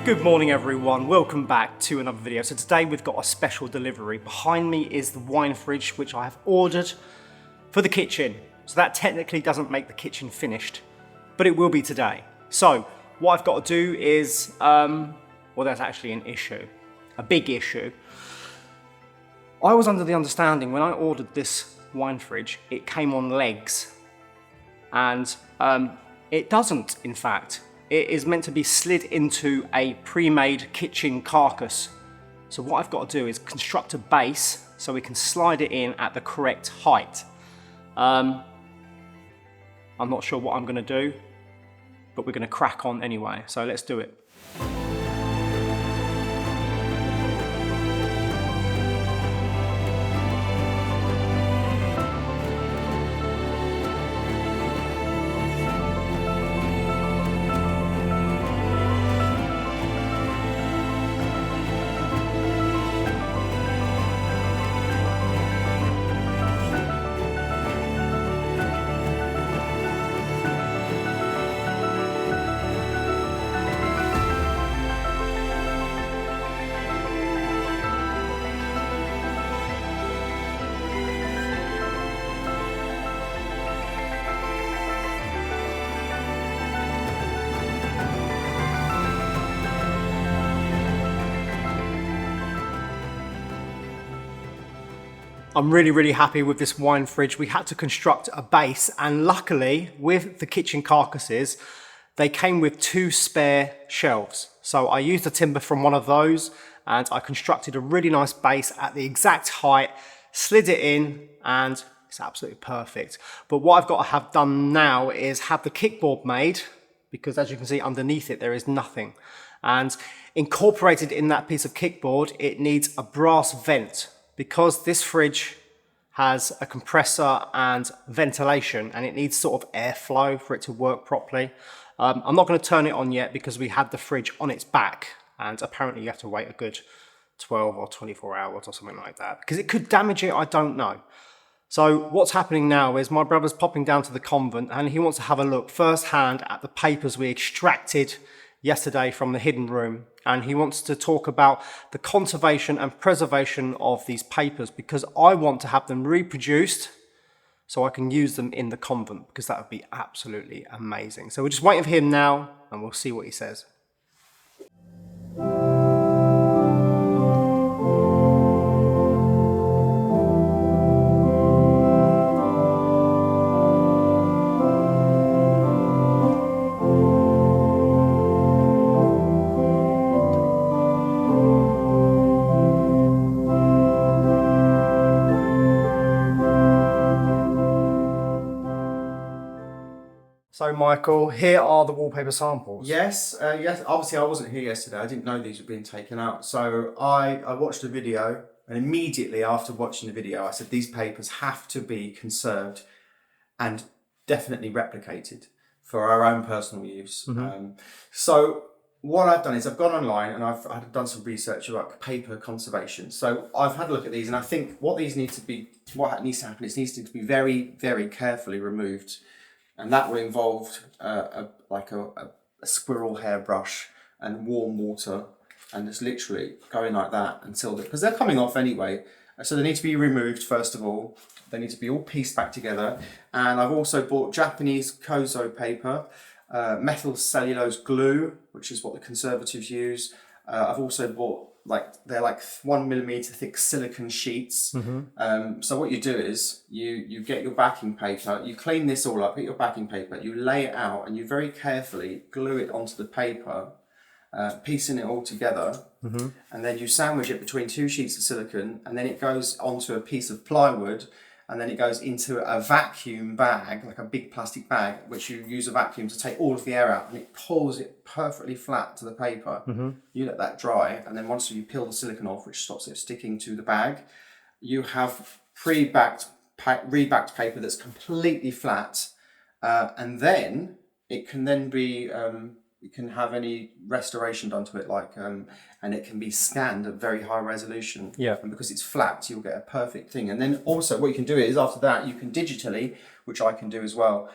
Good morning everyone, welcome back to another video. So today we've got a special delivery. Behind me is the wine fridge which I have ordered for the kitchen. So that technically doesn't make the kitchen finished, but it will be today. So what I've got to do is, well, that's actually an issue, a big issue. I was under the understanding when I ordered this wine fridge, it came on legs, and it doesn't, in fact. It is meant to be slid into a pre-made kitchen carcass. So what I've got to do is construct a base so we can slide it in at the correct height. I'm not sure what I'm going to do, but we're going to crack on anyway. So let's do it. I'm really happy with this wine fridge. We had to construct a base, and luckily with the kitchen carcasses, they came with 2 spare shelves. So I used the timber from one of those and I constructed a really nice base at the exact height, slid it in, and it's absolutely perfect. But what I've got to have done now is have the kickboard made, because as you can see underneath it, there is nothing. And incorporated in that piece of kickboard, it needs a brass vent. Because this fridge has a compressor and ventilation and it needs sort of airflow for it to work properly. I'm not going to turn it on yet because we had the fridge on its back, and apparently you have to wait a good 12 or 24 hours or something like that because it could damage it, I don't know. So what's happening now is my brother's popping down to the convent and he wants to have a look firsthand at the papers we extracted yesterday from the hidden room, and he wants to talk about the conservation and preservation of these papers because I want to have them reproduced so I can use them in the convent, because that would be absolutely amazing. So we're just waiting for him now and we'll see what he says. So Michael, here are the wallpaper samples. Yes, obviously I wasn't here yesterday. I didn't know these were being taken out. So I watched the video, and immediately after watching the video, I said these papers have to be conserved and definitely replicated for our own personal use. So what I've done is I've gone online and I've done some research about paper conservation. So I've had a look at these, and I think what needs to happen is it needs to be very carefully removed. And that will involve a squirrel hairbrush and warm water, and it's literally going like that until because they're coming off anyway. So they need to be removed first of all. They need to be all pieced back together. And I've also bought Japanese kozo paper, methyl cellulose glue, which is what the conservatives use. I've also bought they're 1 millimeter thick silicone sheets. So what you do is you get your backing paper, you clean this all up, get your backing paper, you lay it out, and you very carefully glue it onto the paper, piecing it all together, and then you sandwich it between 2 sheets of silicone, and then it goes onto a piece of plywood, and then it goes into a vacuum bag, like a big plastic bag, which you use a vacuum to take all of the air out, and it pulls it perfectly flat to the paper. You let that dry, and then once you peel the silicone off, which stops it sticking to the bag, you have rebacked paper that's completely flat, and then it can then be you can have any restoration done to it, and it can be scanned at very high resolution. Yeah. And because it's flat, you'll get a perfect thing. And then also what you can do is after that, you can digitally, which I can do as well,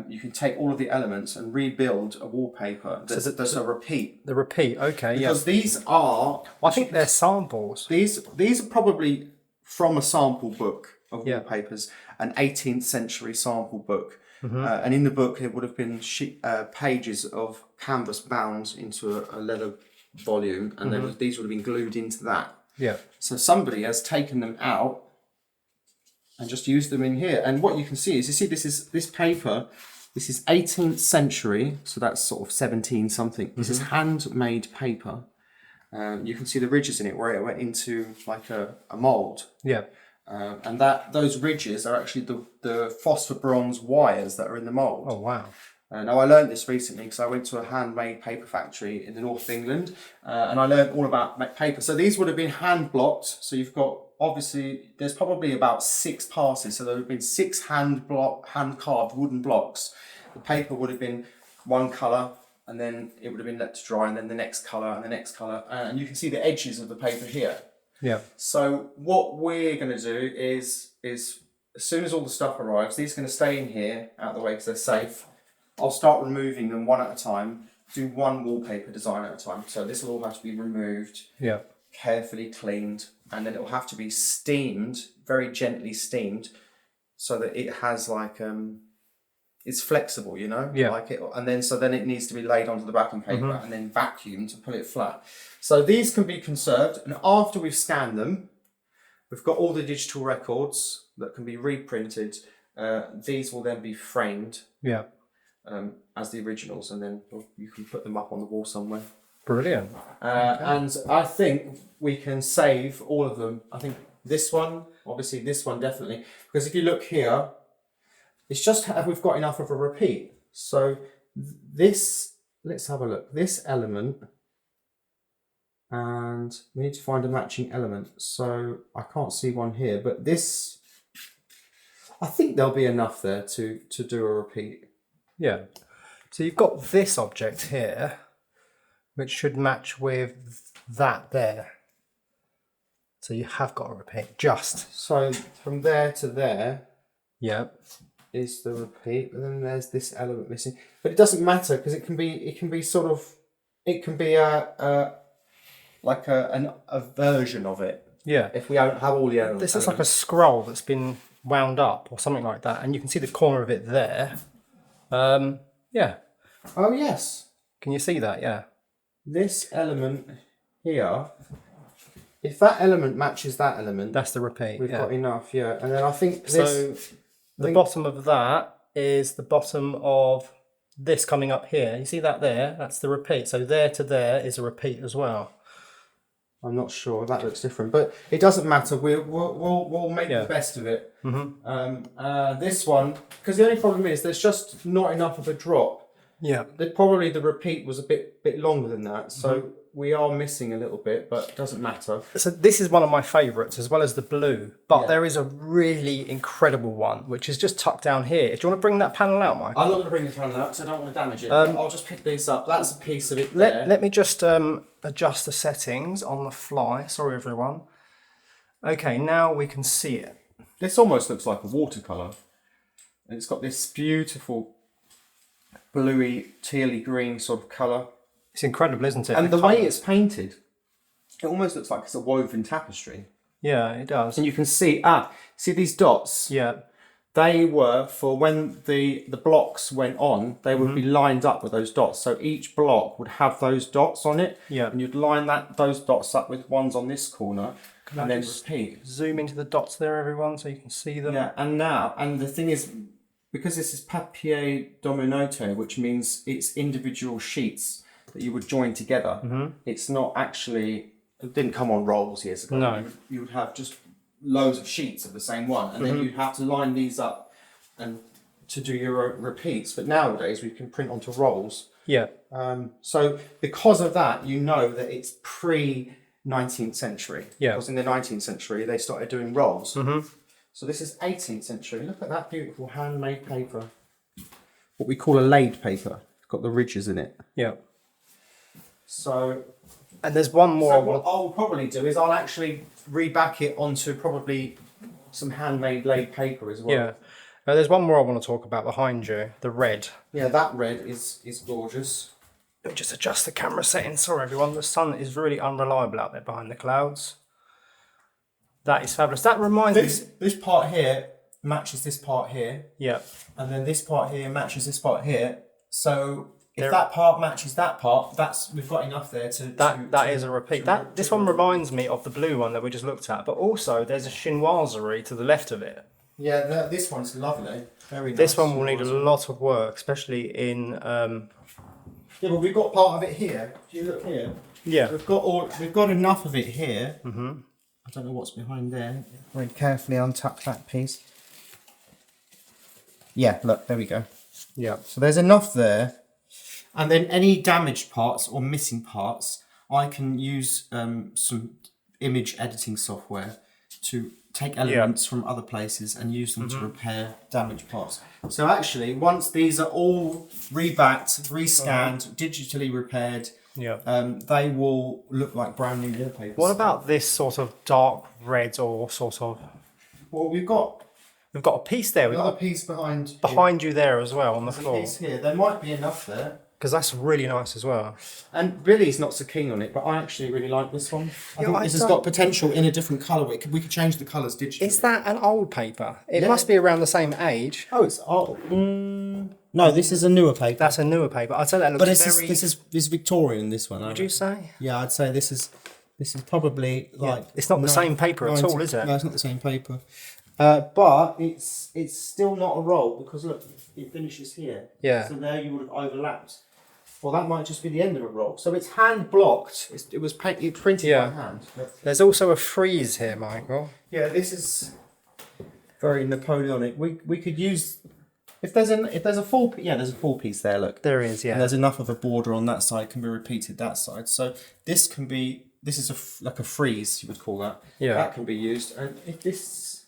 you can take all of the elements and rebuild a wallpaper that's a repeat. The repeat, okay, Because these are... I think they're samples. These are probably from a sample book of wallpapers, an 18th century sample book. And in the book, it would have been pages of canvas bound into a leather volume, and then these would have been glued into that. Yeah. So somebody has taken them out and just used them in here. And what you can see is, this paper, this is 18th century, so that's sort of 17 something. This is handmade paper. You can see the ridges in it where it went into like a mould. Yeah. And those ridges are actually the phosphor bronze wires that are in the mould. Oh, wow. Now, I learned this recently because I went to a handmade paper factory in the north of England, and I learned all about paper. So these would have been hand blocked. So you've got, obviously, there's probably about 6 passes. So there would have been 6 hand carved wooden blocks. The paper would have been one colour, and then it would have been let to dry, and then the next colour, and the next colour. And you can see the edges of the paper here. Yeah. So what we're going to do is as soon as all the stuff arrives, these are going to stay in here out of the way because they're safe. I'll start removing them one at a time, do one wallpaper design at a time. So this will all have to be removed, carefully cleaned, and then it will have to be steamed, very gently steamed, so that it has like, it's flexible, you know? Yeah. Like it, and then it needs to be laid onto the backing paper and then vacuumed to pull it flat. So these can be conserved, and after we've scanned them, we've got all the digital records that can be reprinted. These will then be framed. Yeah. As the originals, and then you can put them up on the wall somewhere. Brilliant. And I think we can save all of them. I think this one, obviously this one definitely, because if you look here, it's just we've got enough of a repeat. So this, let's have a look. This element, and we need to find a matching element. So I can't see one here, but this, I think there'll be enough there to do a repeat. Yeah. So you've got this object here, which should match with that there. So you have got a repeat, just. So from there to there is the repeat, and then there's this element missing. But it doesn't matter because it can be sort of, it can be a version of it. Yeah. If we don't have all the elements. This is like a scroll that's been wound up or something like that, and you can see the corner of it there. Yeah. Oh yes. Can you see that? Yeah. This element here, if that element matches that element, that's the repeat. We've got enough, yeah. And then I think this. So the bottom of that is the bottom of this coming up here. You see that there? That's the repeat. So there to there is a repeat as well. I'm not sure. That looks different, but it doesn't matter. We'll make the best of it. This one, because the only problem is there's just not enough of a drop. Yeah. Probably the repeat was a bit longer than that, so we are missing a little bit, but it doesn't matter. So this is one of my favourites, as well as the blue. But there is a really incredible one, which is just tucked down here. Do you want to bring that panel out, Mike? I'm not going to bring the panel out, because I don't want to damage it. I'll just pick these up. That's a piece of it there. Let me just adjust the settings on the fly. Sorry, everyone. Okay, now we can see it. This almost looks like a watercolour. And it's got this beautiful bluey, tealy green sort of colour. It's incredible, isn't it? And the way it's painted, it almost looks like it's a woven tapestry. Yeah, it does. And you can see, see these dots? Yeah. They were for when the blocks went on, they would be lined up with those dots. So each block would have those dots on it. Yeah. And you'd line those dots up with ones on this corner and then repeat. Zoom into the dots there, everyone, so you can see them. Yeah, and the thing is, because this is papier dominote, which means it's individual sheets that you would join together. It's not actually, it didn't come on rolls years ago. No. You would have just loads of sheets of the same one, and then you'd have to line these up and to do your repeats. But nowadays we can print onto rolls. Yeah. So because of that, you know that it's pre-19th century. Yeah. Because in the 19th century they started doing rolls. So this is 18th century. Look at that beautiful handmade paper. What we call a laid paper. It's got the ridges in it. Yeah. So, and there's one more. So what I'll probably do is I'll actually reback it onto probably some handmade laid paper as well. Yeah. There's one more I want to talk about behind you, the red. Yeah, that red is gorgeous. Let me just adjust the camera settings. Sorry everyone, the sun is really unreliable out there behind the clouds. That is fabulous. That reminds me... This part here matches this part here. Yeah. And then this part here matches this part here. So if that part matches that part, we've got enough there to... That is a repeat. This one reminds me of the blue one that we just looked at, but also there's a chinoiserie to the left of it. Yeah, this one's lovely. Very nice. This one will need a lot of work, especially in... Yeah, but we've got part of it here. Do you look here? Yeah. We've got enough of it here. Mm-hmm. I don't know what's behind there. Very carefully untuck that piece. Yeah, look, there we go. Yeah. So there's enough there. And then any damaged parts or missing parts, I can use some image editing software to take elements from other places and use them to repair damaged parts. So actually, once these are all rebacked, rescanned, digitally repaired, they will look like brand new wallpapers. What about this sort of dark red or sort of... Well, we've got a piece there. We've got a piece behind you there as well on the floor. A piece here. There might be enough there. Because that's really nice as well. And Billy's not so keen on it, but I actually really like this one. I think this has got potential in a different colour. We could change the colours digitally. Is that an old paper? It must be around the same age. Oh, it's old. No, this is a newer paper. That's a newer paper. I'd say that looks very... But this is Victorian, this one. Would you say? Yeah, I'd say this is probably like... It's not the same paper at all, is it? No, it's not the same paper. But it's still not a roll because look, it finishes here. Yeah. So there you would have overlapped. Well, that might just be the end of a roll. So it's hand blocked. It was printed by hand. There's also a frieze here, Michael. Yeah, this is very Napoleonic. We could use if there's a full there's a full piece there. Look, there is. Yeah, and there's enough of a border on that side can be repeated that side. So this is like a frieze, you would call that. Yeah, that can be used. And if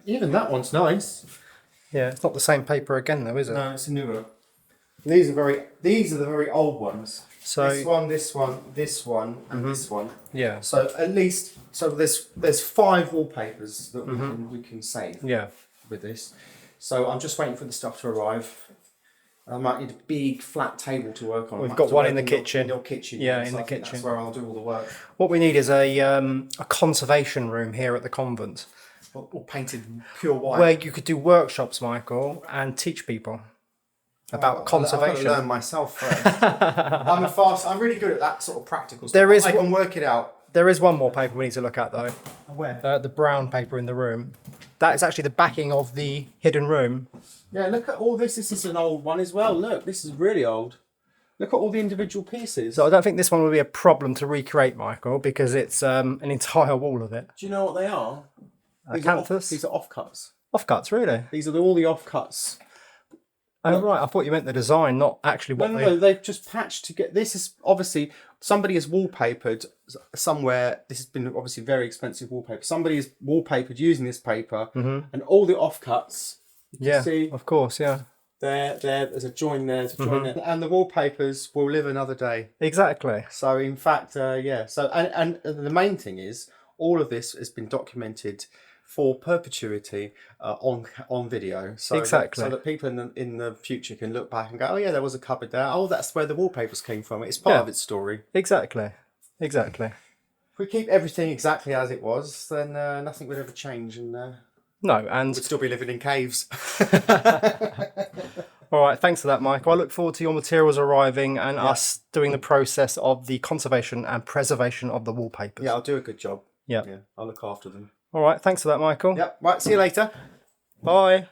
even that one's nice. Yeah, it's not the same paper again though, is it? No, it's a newer. These are the very old ones. So this one, and this one. Yeah. So at least there's 5 wallpapers that we can save. Yeah. With this, so I'm just waiting for the stuff to arrive. I might need a big flat table to work on. We've got one in the kitchen. In your kitchen. Yeah, in the kitchen. That's where I'll do all the work. What we need is a conservation room here at the convent. All painted pure white. Where you could do workshops, Michael, and teach people about conservation. I've got to learn myself first. I'm really good at that sort of practical stuff. I can work it out. There is one more paper we need to look at though. Where? The brown paper in the room. That is actually the backing of the hidden room. Yeah, look at all this. This is an old one as well. Look, this is really old. Look at all the individual pieces. So I don't think this one will be a problem to recreate, Michael, because it's an entire wall of it. Do you know what they are? Acanthus? These are offcuts. Offcuts, really? These are all the offcuts. Oh, right. I thought you meant the design, not actually what No, they've just patched to get... This is obviously... Somebody has wallpapered somewhere. This has been obviously very expensive wallpaper. Somebody has wallpapered using this paper and all the offcuts. Yeah, see, of course, yeah. There's a join there, there's a join there. And the wallpapers will live another day. Exactly. So in fact, yeah. So and the main thing is, all of this has been documented for perpetuity on video, so that people in the future can look back and go, oh yeah, there was a cupboard there. Oh, that's where the wallpapers came from. It's part of its story. Exactly. If we keep everything exactly as it was, then nothing would ever change, and we'd still be living in caves. All right, thanks for that, Michael. I look forward to your materials arriving and us doing the process of the conservation and preservation of the wallpapers. Yeah, I'll do a good job. Yeah, I'll look after them. All right, thanks for that, Michael. Yep. Right, see you later. Bye.